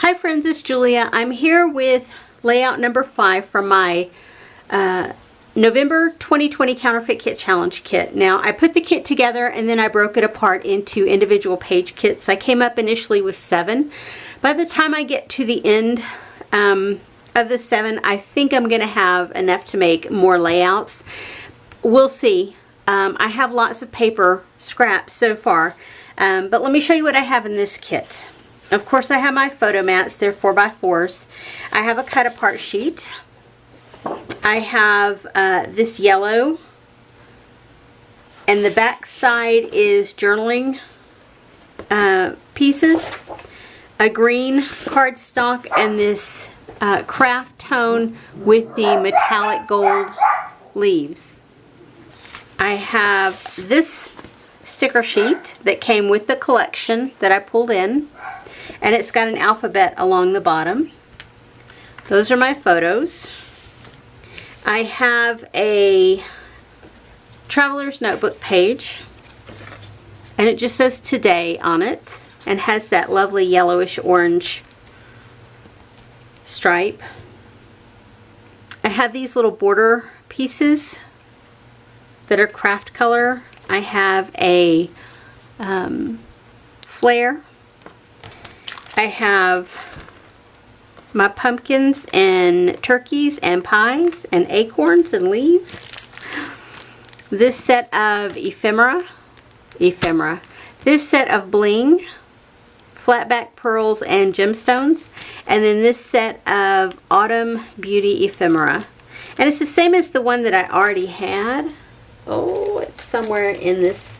Hi friends, it's Julia. I'm here with layout number 5 from my November 2020 Counterfeit Kit Challenge kit. Now I put the kit together and then I broke it apart into individual page kits. I came up initially with 7. By the time I get to the end of the 7, I think I'm going to have enough to make more layouts. We'll see. I have lots of paper scraps so far, but let me show you what I have in this kit. Of course, I have my photo mats. They're 4x4s. I have a cut apart sheet. I have this yellow, and the back side is journaling pieces, a green cardstock, and this craft tone with the metallic gold leaves. I have this sticker sheet that came with the collection that I pulled in, and it's got an alphabet along the bottom. Those are my photos. I have a traveler's notebook page, and it just says today on it and has that lovely yellowish orange stripe. I have these little border pieces that are craft color. I have a flare. I have my pumpkins and turkeys and pies and acorns and leaves. This set of ephemera. This set of bling, flatback pearls and gemstones. And then this set of autumn beauty ephemera. And it's the same as the one that I already had. Oh, it's somewhere in this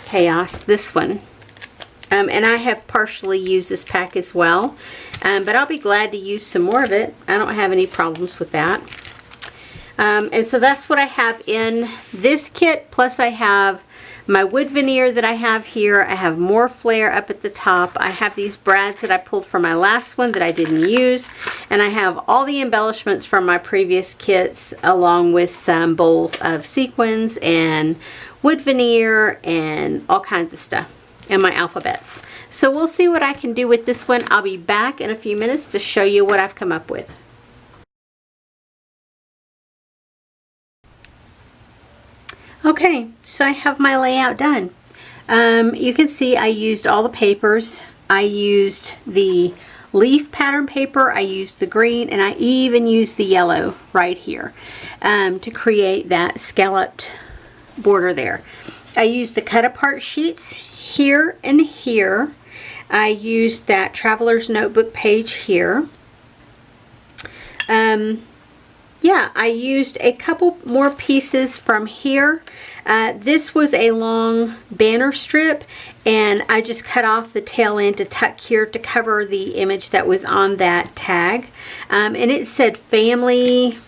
chaos. This one. And I have partially used this pack as well, but I'll be glad to use some more of it. I don't have any problems with that. And so that's what I have in this kit, plus I have my wood veneer that I have here. I have more flare up at the top. I have these brads that I pulled from my last one that I didn't use, and I have all the embellishments from my previous kits, along with some bowls of sequins and wood veneer and all kinds of stuff. And my alphabets. So we'll see what I can do with this one. I'll be back in a few minutes to show you what I've come up with. Okay, so I have my layout done. You can see I used all the papers. I used the leaf pattern paper, I used the green, and I even used the yellow right here to create that scalloped border there. I used the cut apart sheets here and here. I used that traveler's notebook page here. Yeah, I used a couple more pieces from here. This was a long banner strip, and I just cut off the tail end to tuck here to cover the image that was on that tag. And it said family,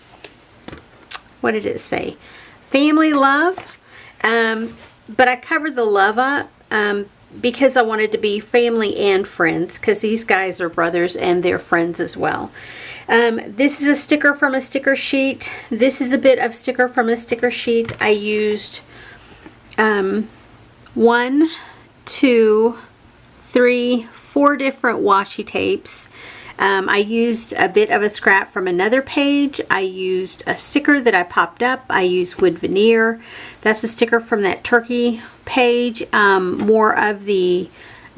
what did it say? Family love. But I covered the love up because I wanted to be family and friends, because these guys are brothers and they're friends as well. This is a sticker from a sticker sheet. This is a bit of sticker from a sticker sheet. I used 1, 2, 3, 4 different washi tapes. I used a bit of a scrap from another page. I used a sticker that I popped up. I used wood veneer. That's a sticker from that turkey page. More of the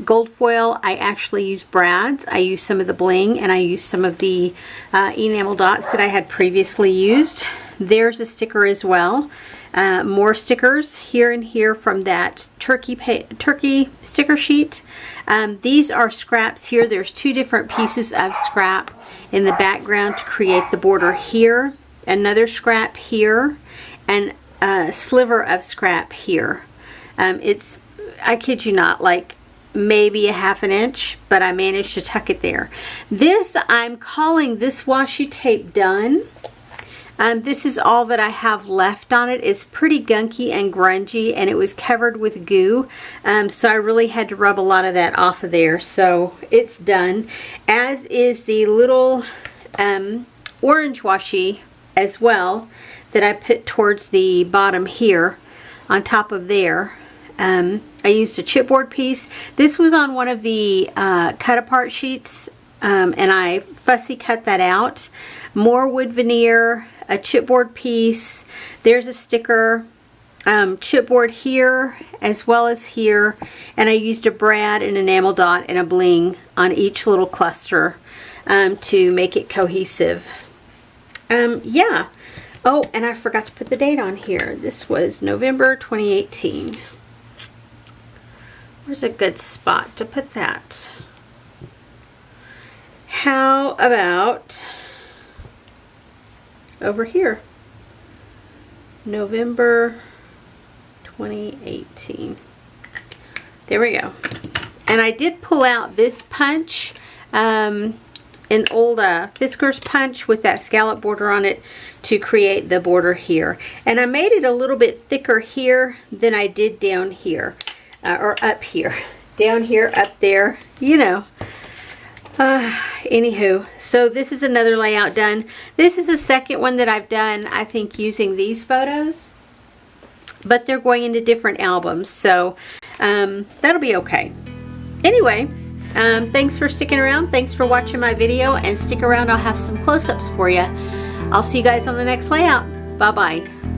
gold foil. I actually used brads. I used some of the bling, and I used some of the enamel dots that I had previously used. There's a sticker as well. More stickers here and here from that turkey sticker sheet. These are scraps here. There's 2 different pieces of scrap in the background to create the border here. Another scrap here, and a sliver of scrap here. It's, I kid you not, like maybe a ½ inch, but I managed to tuck it there. This, I'm calling this washi tape done. This is all that I have left on it. It's pretty gunky and grungy, and it was covered with goo, so I really had to rub a lot of that off of there. So it's done, as is the little orange washi as well that I put towards the bottom here on top of there. I used a chipboard piece. This was on one of the cut apart sheets and I fussy cut that out. More wood veneer, a chipboard piece. There's a sticker, chipboard here as well as here, and I used a brad, an enamel dot, and a bling on each little cluster to make it cohesive. Yeah. Oh, and I forgot to put the date on here. This was November 2018. Where's a good spot to put that? How about over here? November 2018. There we go. And I did pull out this punch, an old Fisker's punch with that scallop border on it to create the border here. And I made it a little bit thicker here than I did down here, or up here. Down here, up there, you know. Anywho, so this is another layout done. This is the second one that I've done, I think, using these photos, but they're going into different albums, so that'll be okay. Anyway, thanks for sticking around. Thanks for watching my video, and stick around. I'll have some close-ups for you. I'll see you guys on the next layout. Bye-bye.